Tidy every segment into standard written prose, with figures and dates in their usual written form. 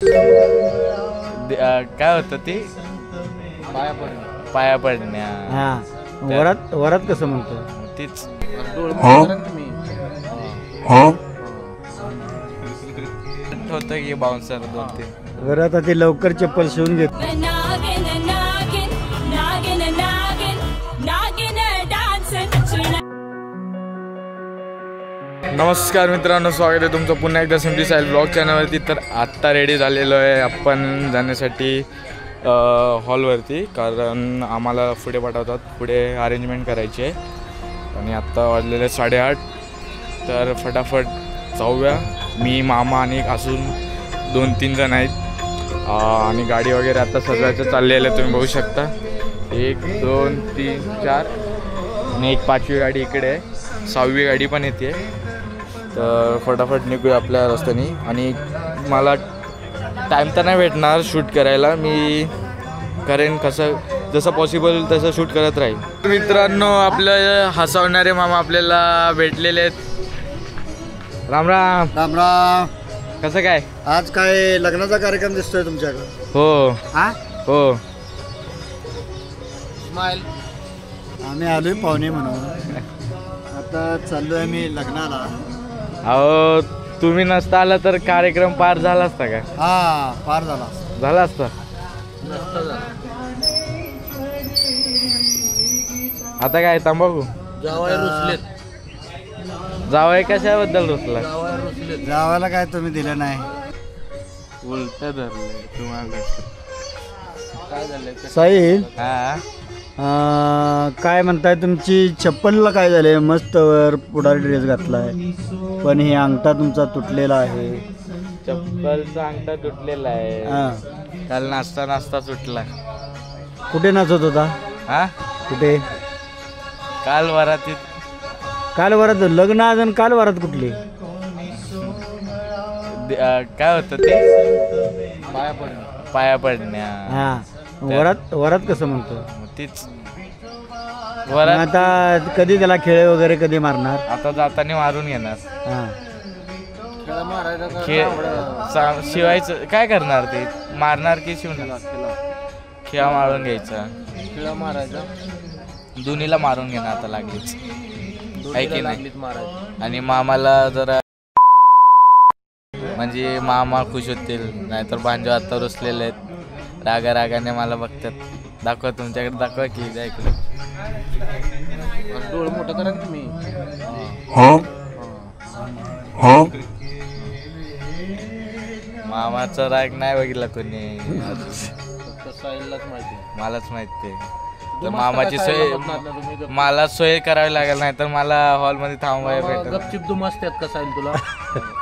काय होतं ते पाया पडण्या. हा वरात वरात कसं म्हणतो तीच होतं की बाउन्सर 2-3 बरं. आता ते लवकर चप्पल शिवून घेत. नमस्कार मित्रांनो, स्वागत आहे तुमचं पुन्हा एकदा सिम्पली स्टाईल ब्लॉग चॅनलवरती. तर आत्ता रेडी झालेलो आहे आपण जाण्यासाठी हॉलवरती, कारण आम्हाला पुढे पाठवतात, पुढे अरेंजमेंट करायची आहे आणि आत्ता वाजलेले 8:30. तर फटाफट जाऊया. मी मामा आणि अजून 2-3 जण आहेत आणि गाडी वगैरे आता सगळ्याचं चाललेलं आहे, तुम्ही बघू शकता. 1 2 3 4 आणि एक 5वी गाडी इकडे आहे, 6वी गाडी पण येते. तर फटाफट निघूया आपल्या रस्त्याने. आणि मला टाईम तर नाही भेटणार शूट करायला, मी करेन कसं जसं पॉसिबल तसं शूट करत राहील. मित्रांनो, आपलं हसवणारे मामा आपल्याला भेटलेले आहेत. राम राम. राम राम. कसं काय आज काय लग्नाचा कार्यक्रम दिसतोय तुमच्याकडे? हो हो. स्माइल. आम्ही आलोय पाहुणे म्हणून. आता चाललोय आम्ही लग्नाला. अहो, तुम्ही नसता आला तर कार्यक्रम पार झाला असता का? हा, पार झाला असता. आता काय तंबाखू जावय कशाबद्दल रुसला? जावायला काय तुम्ही दिलं नाही. उलट धरले तुम्हाला. काय झालं साहिल? हा, काय म्हणताय, तुमची चप्पलला काय झालंय? मस्त वर पुढारी ड्रेस घातलाय, पण हे अंगठा तुमचा तुटलेला आहे. चप्पलचा अंगठा तुटलेला आहे. काल नाचता सुटला. कुठे नाचत होता? हा, कुठे? काल वरातीत. काल वरात? लग्न अजून काल वरात कुठली? काय होतं ते पाया पडण्या. हा, वरात वरात कसं म्हणतो तीच वरात. आता कधी त्याला खेळ वगैरे कधी मारणार? आता जाताना मारून घेणार. हा, शिवायचं काय करणार? ते मारणार की शिवणार? खिळा मारून घ्यायचा. खिळा मारायचा, दोन्हीला मारून घेणार आता लागलीच, आहे की नाही? आणि मामाला जरा म्हणजे मामा खुश होतील, नाहीतर भांजो आता रुसलेले आहेत, रागाने मला बघतात. दाखवा, तुमच्याकडे दाखवा की द्या इकडे. डोळ मोठं करा तुम्ही. मामाचा राग नाही बघितला कोणी, साहिललाच माहिती, मलाच माहिती. तर मामाची सोय मला सोय करावी लागेल, नाही तर मला हॉलमध्ये थांबवायला भेटेल. गपचिप दुमसत्यात का साहिल तुला?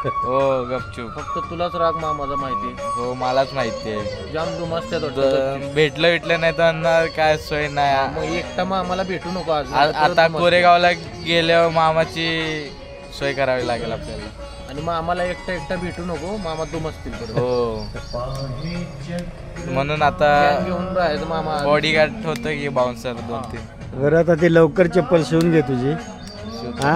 हो, गपचूप. फक्त तुलाच राग मामाचा माहिती. हो, मलाच माहिती आहे. जाम दुमसत्यात. भेटलं नाही तर काय सोय नाही. मग एकटा मामाला भेटू नको आज. आता कोरेगावला गेल्यावर मामाची सोय करावी लागेल आपल्याला. आणि मामाला एकटा भेटू नको, मामा दुमसतील. हो, म्हणून आता घेऊन राहायचं. मामा बॉडीगार्ड होतं की बाउन्सर 2-3. बरं. आता ते लवकर चप्पल शिवून घे तुझी. हा,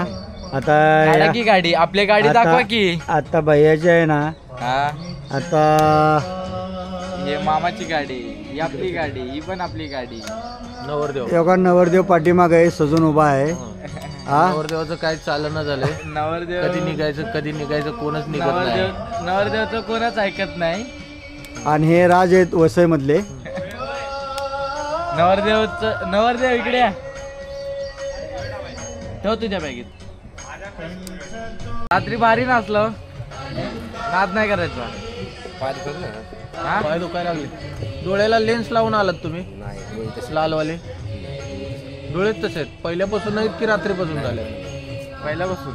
आता की गाडी आपली गाडी दाखवा की. आता भैयाची आहे ना. हा, आता हे मामाची गाडी, ही आपली गाडी, ही पण आपली गाडी. नवरदेव पाठीमाग आहे, सजून उभा आहे. नवरदेवाचं काय चालना झालंय. नवरदेव कधी निघायचं कोणच निघत नाही. नवरदेवचं कोणच ऐकत नाही. आणि हे राज आहेत वसई मधले. नवरदेव इकडे या. ठेव तुझ्या बॅगेत. रात्री भारी नाचलं, नाद नाही करायचा. पाय दुखायला लागले. डोळ्याला लेन्स लावून आलात तुम्ही? लालवाले डोळे तसे आहेत पहिल्यापासून, नाहीत की रात्रीपासून झाले? पहिल्यापासून.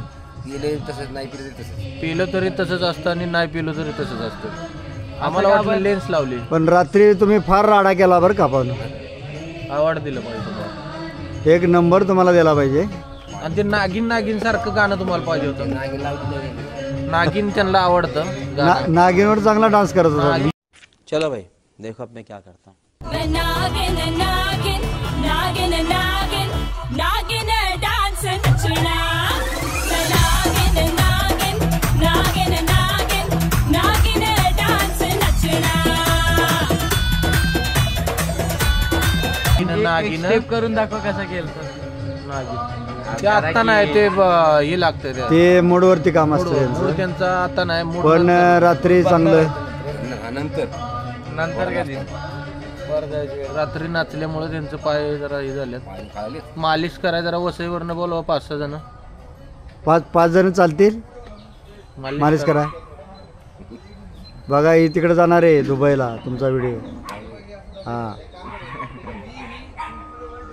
पिलं तरी तसंच असतं आणि नाही पिलं तरी तसंच असतं. आम्हाला वाटलं लेन्स लावली. पण रात्री तुम्ही फार राडा केला बरं का. पण आवड दिलं पाहिजे तुम्हाला. एक नंबर तुम्हाला दिला पाहिजे. आणि ते नागिन सारखं गाणं तुम्हाला पाहिजे होतं. नागिन त्यांना आवडतं. नागिनवर चांगला डान्स करत होता. चलो भाई, देखो अब मैं क्या करता हूँ. नागिन स्टेप करून दाखव कसं केलं नागिन ते आता नाही ते हे लागतं ते ते मूडवरती काम असतं त्यांचं. त्यांचा आता नाही मूड पण रात्री चांगलं नंतर कधी रात्री नाचल्यामुळे त्यांचं पाय जरा हे झालेत मालिश करायला जरा वसईवरनं बोलवा 5-6 जण 5 जण चालतील मालिश करा. बघा ही तिकडे जाणार आहे दुबईला तुमचा व्हिडिओ. हां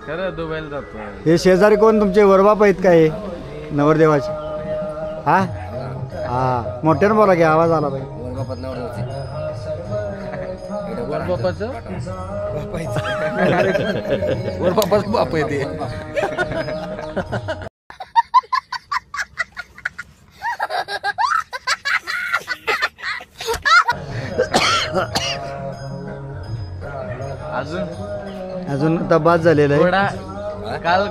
खरं दुबईला जातो. हे शेजारी कोण तुमचे वरबाप आहेत काय नवरदेवाचे? हा हा मोठ्यानं बोला की आवाज आला पाहिजे. वरबापाचं वरबापाचं बाप आहे ते. अजून आता बाद झालेला आहे. घोडा काल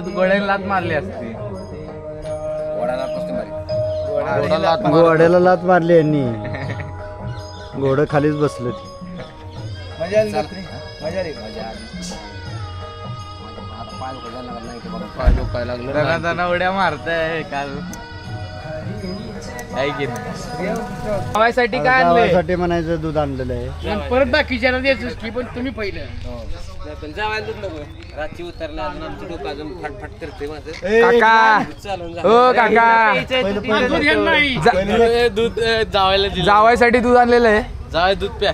घोड्याने लात मारली असती. घोड्याला लात मारली यांनी. घोडं खालीच बसलं ते. पाय दुखायला लागलं जरा जरा उड्या मारताय काल आहे की नाही. खावायसाठी काय आणलंय? गावासाठी म्हणायचं दूध आणलेलं आहे. परत बाकीच्या द्यायचं की पण तुम्ही पहिलं रात्री उतरला अजून आमचं डोकं अजून फटफट करते माझं. काका हो काका दूध जावायला दिलं. जावायसाठी दूध आणलेलं आहे. जावाय दूध प्या.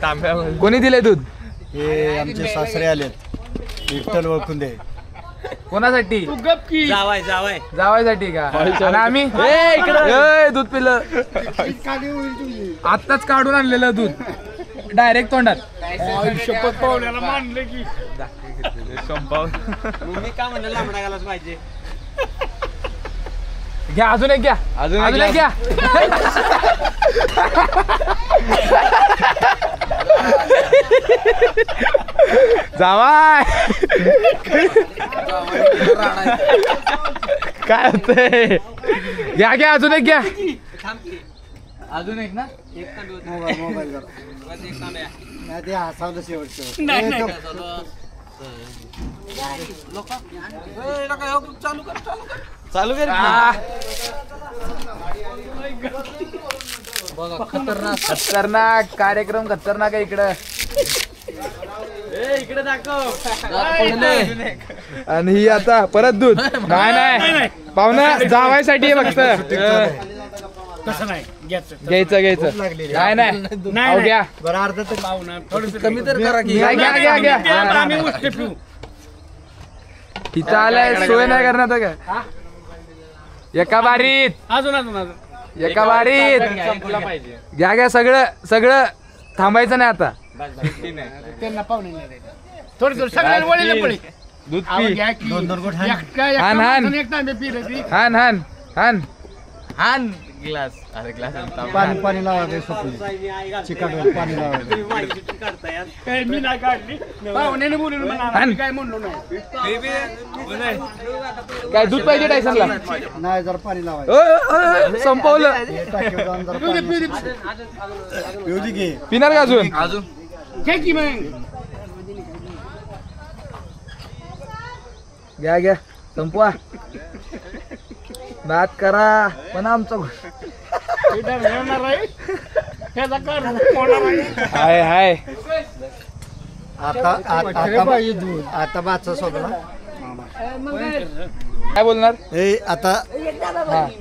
तांब्यावर कोणी दिले दूध? हे आमचे सासरे आलेत विठ्ठल ओळखून दे. कोणासाठी? जावाय जावाय जावायसाठी का? आणि आम्ही ए, दूध पिलं आत्ताच काढून आणलेलं दूध डायरेक्ट तोंडात. शपथ पावल्याला मानलं की मी का म्हणलं लांबडा घालाच पाहिजे. घ्या अजून एक घ्या अजून एक घ्या. जावाय काय होतंय? घ्या घ्या अजून एक घ्या. अजून एक ना चालू कर. बघा खतरनाक कार्यक्रम खतरनाक आहे इकडं. इकडे दाखव. आणि ही आता परत दूध नाही पाहुणा जावायसाठी आहे फक्त. तसं नाही घ्यायचं नाही अहो, घ्या बरं अर्धा तर कमी तर करा की. घ्या आम्ही उष्ट पिऊ. तिथं आलाय सोय नाही करणार का? एका बारीत अजून अजून अजून एका बारीत घ्या घ्या सगळं थांबायचं नाही आता. त्यांना पाहुणे नाही द्यायचं. थोडं सगळ्यांना वळीला पडी. दूध आवाज पी घ्या की. 2 गोट हान, हान. एक तांबे पिलं तरी हान ग्लास. अरे ग्लास पाणी लावा ते सोपली चिकट पाणी लावा. मी नाही काढली. पाहुण्याने बोलून म्हणा आम्ही काय म्हणलो नाही. काय दूध पाहिजे टायसनला? नाही जरा पाणी लावा. संपवलं. टाकीवर जाऊन जरा पिऊ दे, पिऊ दे. पिऊ दे की. पिणार का अजून? घे की मग. घ्या संपवा. नाद करा पण आमचं हे डर येणार आहे. ह्याचा कर होणार आहे. हाय आता बाचा सोडला. काय बोलणार? ए आता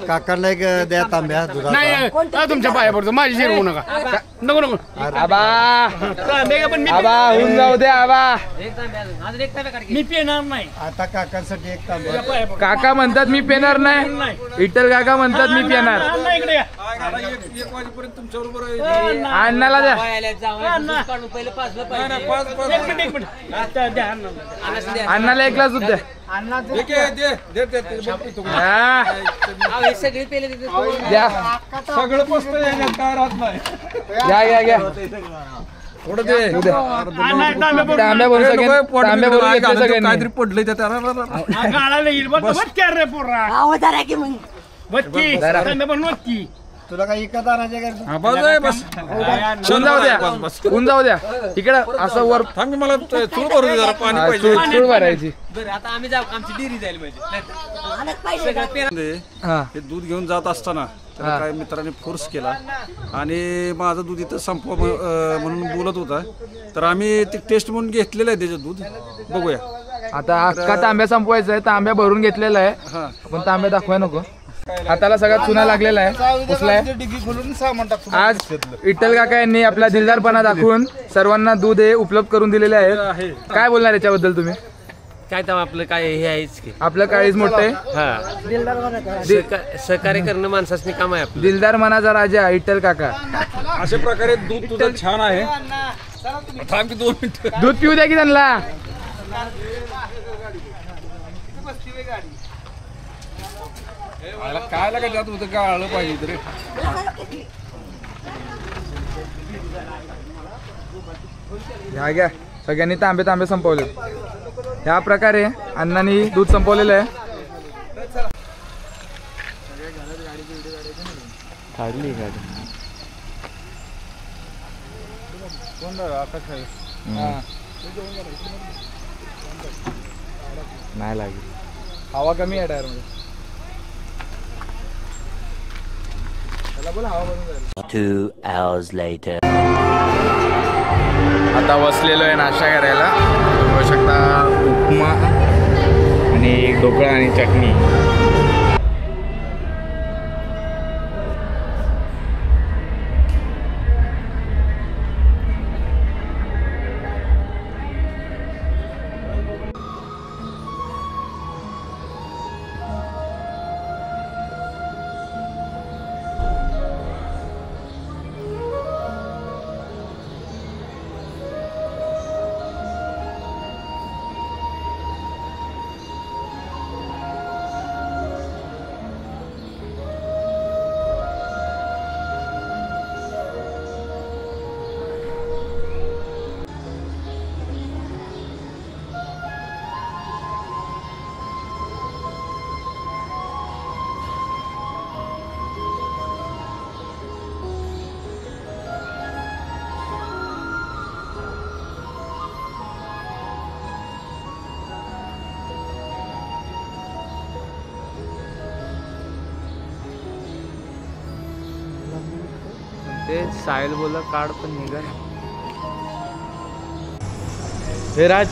काकांना एक द्या तांब्या दुधाचा. नाही तुमच्या पाया पडतो. माझी शेर होऊ नका. नको नको. आबा तांबे का पण मी आबा होऊन जाऊ दे आबा. मी पिणार नाही. आता काकांसाठी एक तांब्या. तुझ्या पाया पडतो. काका म्हणतात मी पेणार नाही. विठ्ठल काका म्हणतात मी पेणार. अण्णा इकडे या. अण्णाला द्या. एक मिनिट. द्या अण्णाला. अण्णाला एक ग्लास दूध द्या. हा. द्या सगळं पोस्ट काय राहत नाही. घ्या थोडं दे. अण्णा तांबे पडतो. तांब्या भरून घेतले सगळ्यांनी. काहीतरी पडलंय त्या गाळाला येईल. बघ बघ क्या रे पोरा. बघ की. तांबे पण बघ की. तुला काही इकत आणायचे का? ऊन जाऊ द्या, ऊन जाऊ द्या. इकडं असं वर मला चूळ भरू दे जरा, पाणी पाहिजे. चूळ भरायची. बरं आता आम्ही जाऊ, आमची डेअरी जाईल म्हणजे सगळं पेरा. हा हे दूध घेऊन जात असताना त्याला काय मित्राने फोर्स केला आणि माझं दूध इथं संपवा म्हणून बोलत होता. तर आम्ही ते टेस्ट म्हणून घेतलेलं आहे त्याचं दूध. बघूया. आता अख्खा तांब्या संपवायचा आहे. तांब्या भरून घेतलेला आहे. हा पण तांब्या दाखवाय नको. हाताला सगळा चुना लागलेला आहे, पुसलाय. आज विठ्ठल काका यांनी आपला दिलदारपणा दाखवून सर्वांना दूध हे उपलब्ध करून दिलेले आहे. काय बोलणार याच्याबद्दल तुम्ही? काय तर आपलं काय हे आहेच की. आपलं काळीज मोठं आहे. हा सहकार्य करणं माणसाचं काम आहे आपलं. दिलदार मनाचा राजा विठ्ठल काका. अशा प्रकारे दूध तुझं छान आहे. थांब की 2 मिनिटं. दूध पिऊ द्या की त्यांना. काय लागा जात होतं का आलं पाहिजे तरी. ह्या घ्या, सगळ्यांनी तांबे तांबे संपवले. ह्या प्रकारे अण्णांनी दूध संपवलेलं आहे. काढली गाडी. नाही लागली, हवा कमी आहे टायर मध्ये. हवा बनून जाईल. 2 hours later. आता बसलेलो आहे नाश्ता करायला. बघू शकता उपमा आणि एक ढोकळा आणि चटणी. ते साहिल बोला कार्ड पण निघा. हे राज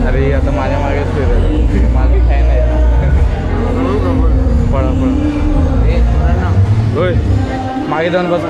अरे आता माझ्या मागेच फिरेल. मागे काय नाही. पळा पळा. होय मागे जाऊन बसा.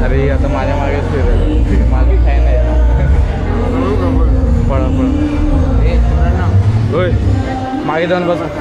अरे आता माझ्या मागेच फिरेल. मागे काय नाही. पळा पळा. होय मागे जाऊन बसा.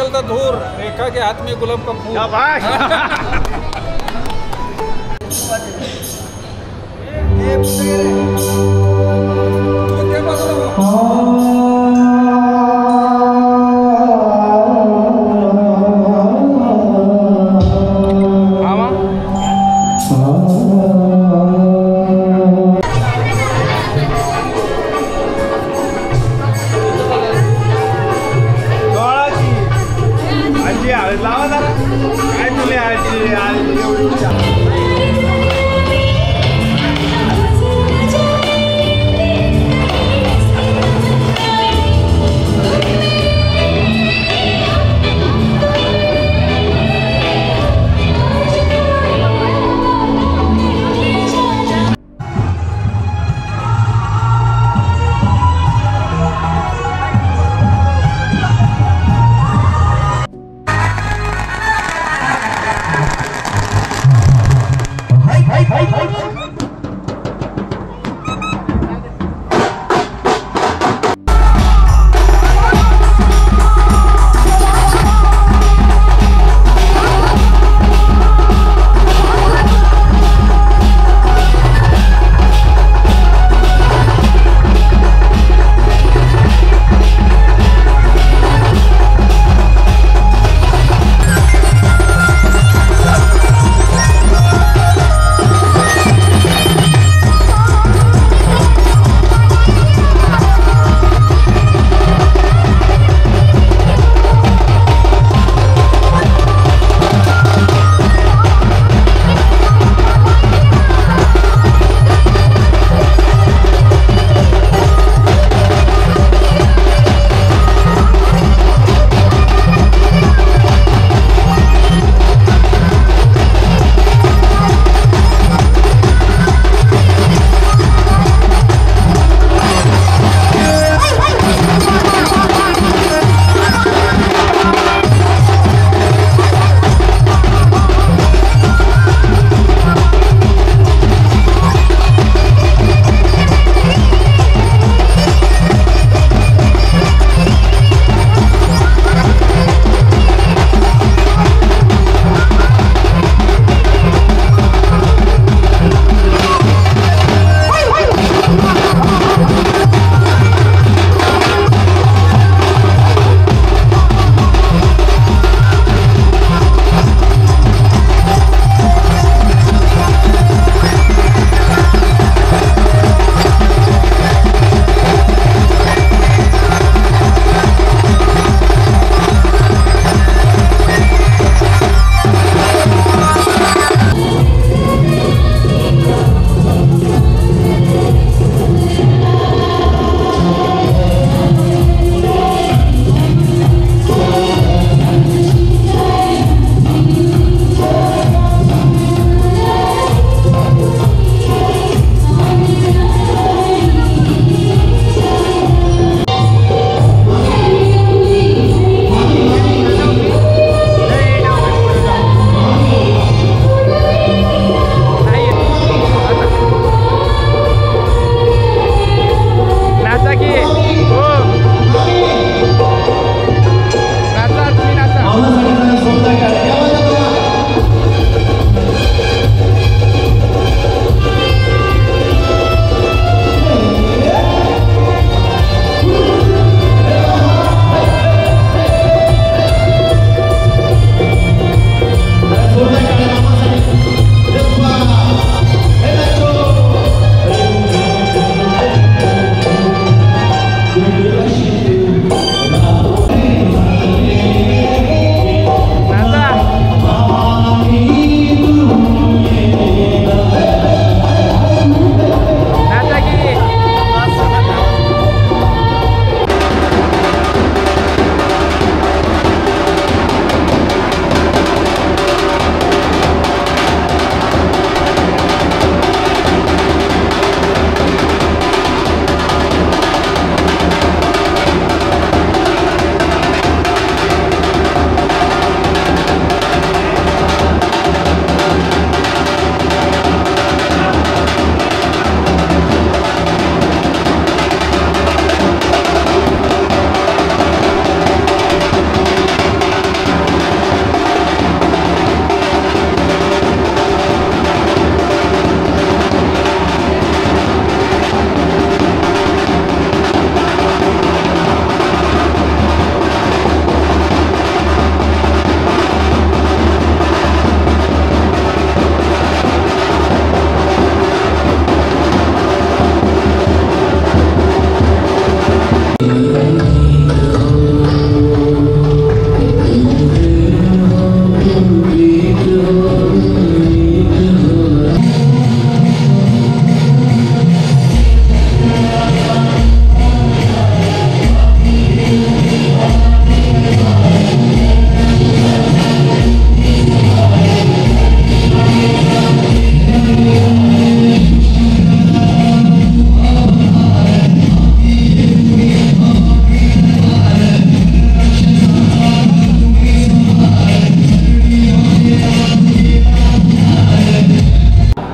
निकलता धूर, रेखा के हाथ में गुलाब का फूल।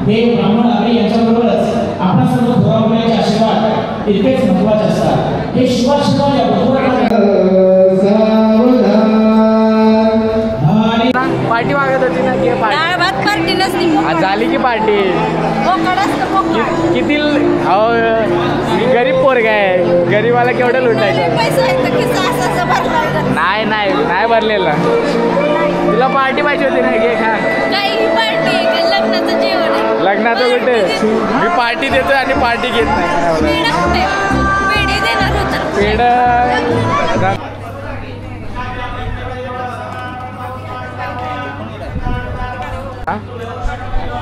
हे ब्राह्मण आगरी यांच्याबरोबरच आपणा सर्व थोरामुळे आशीर्वाद तितकेच महत्त्वाचे असतात. हे शुभाशीर्वाद या पार्टी मागत होती ना की डाळ भात पार्टी नसती आज झाली की पार्टी मोकळा असतं मोकळा. किती अहो मी गरीब पोरगा आहे, गरीबाला केवढं लुटायचं. पैसा आहे तर किस्सा असा भरला नाही नाही नाही भरलेला. तुला पार्टी पाहिजे होती ना, घे खा. काही पार्टी आहे का लग्नाचं जेवण आहे. लग्नाचं कुठे मी पार्टी देतोय आणि पार्टी घेत नाही. पेढा कुठे पेढे देणार होता. पेढ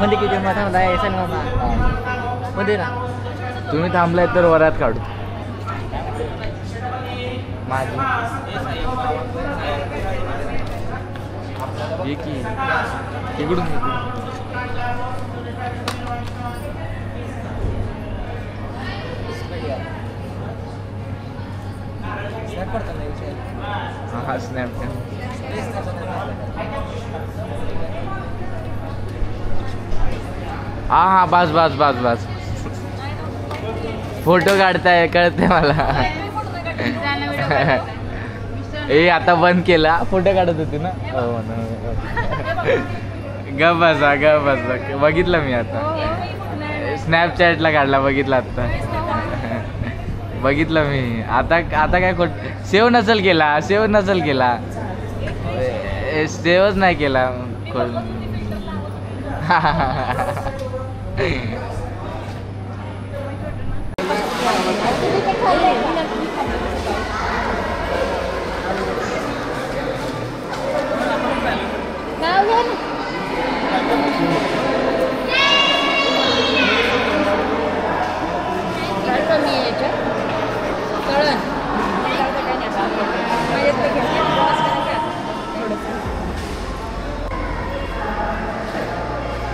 मध्ये किती मग थांबलाय सलमा मध्ये ना तुम्ही थांबलाय तर वरात काढू माझी. ये की इकडून हा स्नॅप हा हा बस बस बस बस फोटो काढताय कळते मला. ए आता बंद केला, फोटो काढत होती ना. हो ग बसा ग बसा, बघितलं मी आता स्नॅपचॅटला काढला, बघितला आता बघितलं मी. आता आता काय सेव्ह नसेल केला, सेव्ह नसेल केला, सेव्हच नाही केला.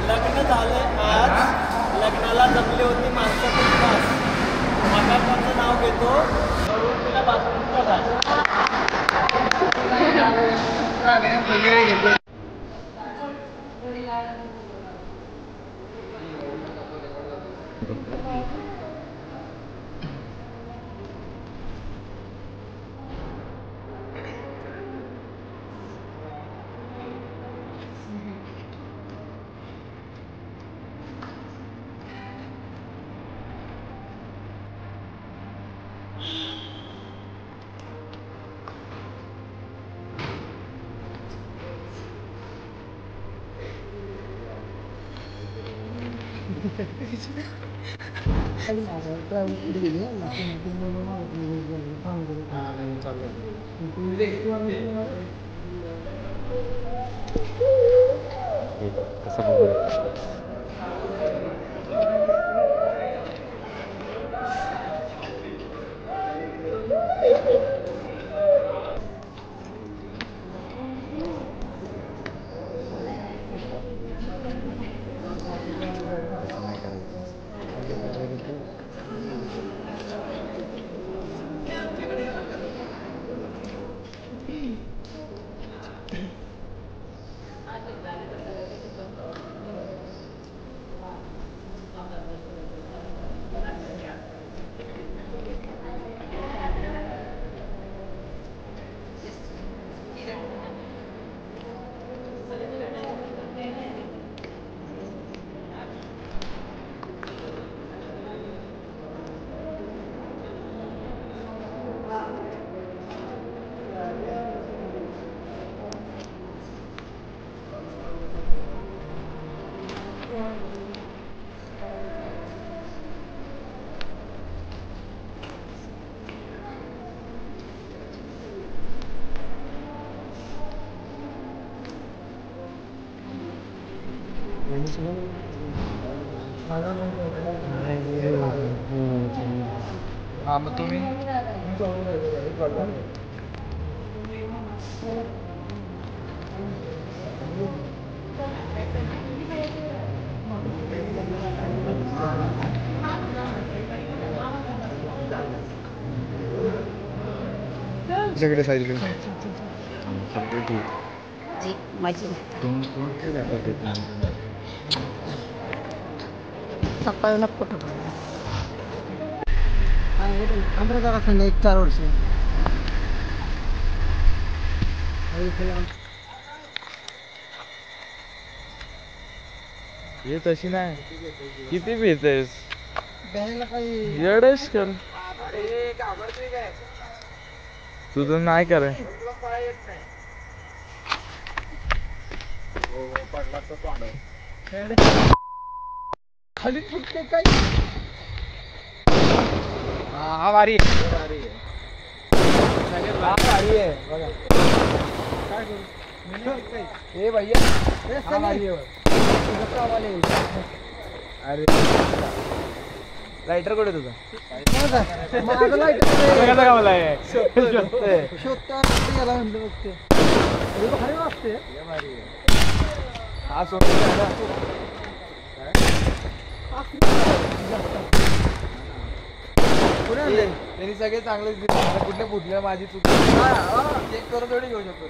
लग्न झालं आज, लग्नाला जमले होते माणसं खूप खास. माकाचं नाव घेतो तिला बाथरूमचा घास. हा मग तुम्ही सगळे साईड माझी तुम सकाळी नको आंध्र संघ 1-4 वर्ष हे तशी नाही किती भेटतेस बॅनला काही एवढंच कर तुझं नाही करे खाली फुटते काय हा भारी आहे बघा काय करू हे भैया हा भारी आहे अरे लायटर कुठे तुझा माझं लाईट शोधतो याला म्हणलं बघते भारी वाटते हा त्यांनी सगळे चांगलेच दिसले कुठले फुटले माझी चूक चेक करून थोडी घेऊ शकतो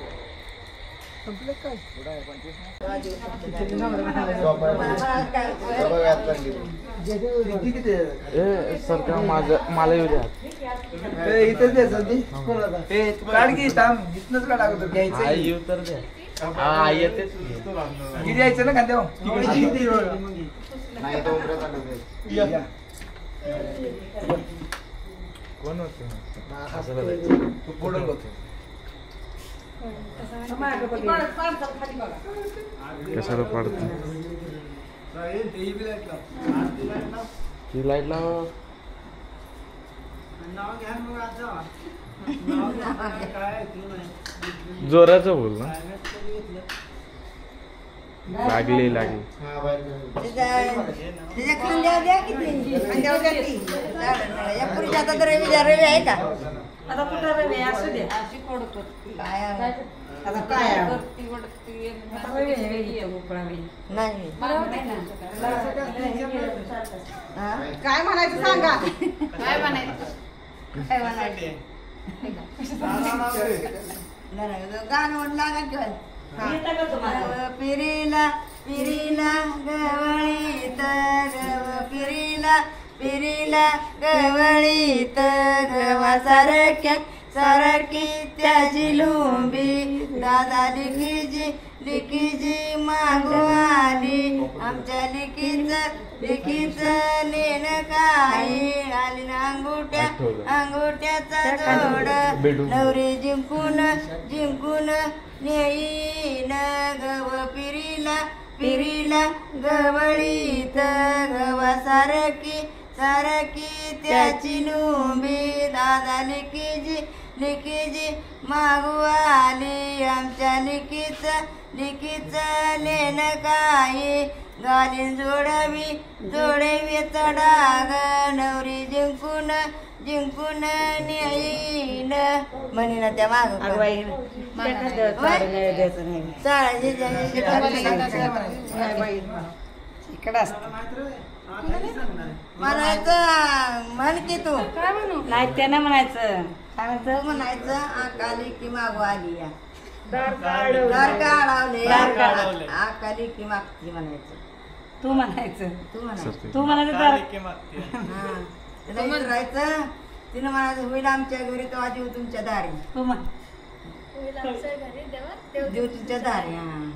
संपले काय सरकार माझं मला येऊ द्या येऊ तर द्या हा येते द्यायचं ना का कोण होते कशाला पडत ही लाईट लाव जोराचं बोल ना लागली तिच्या खांद्यावर द्या किती खांद्यावर द्या की या पुरीच्या आता तर रवी आहे का आता कुठं रवी असू दे अशी कोडतो काय आता काय नाही काय म्हणायचं सांगा काय म्हणायचं गाणं म्हणून लागा किंवा पिरीला पिरीला गवळीत पिरीला पिरीला गवळीत गवा सारखी त्याची लुंबी दादा लिकीजी मागू आली आमच्या लिकीच लेन काही आली ना अंगुठ्याचा जोड नवरी जिंकून नेईन गव पिरीला गवळीत गवा सारखी त्याची लुंबी दादा लिकीजी मागू आली आमच्या लिकीच लेन काही गालीन जोडवी चढाग नवरी जिंकून नेईन म्हणे ना त्या माग इकडं म्हणायचं म्हण की तू काय म्हणू नाही त्यानं म्हणायचं म्हणायचं आकाली की मागू आली या दार काढवले आकाली की मागती म्हणायचं तू म्हणायचं राहायचं तिनं म्हणायचं होईल आमच्या घरी तेव्हा देऊ तुमच्या दारी देऊ तुमच्या दारी हा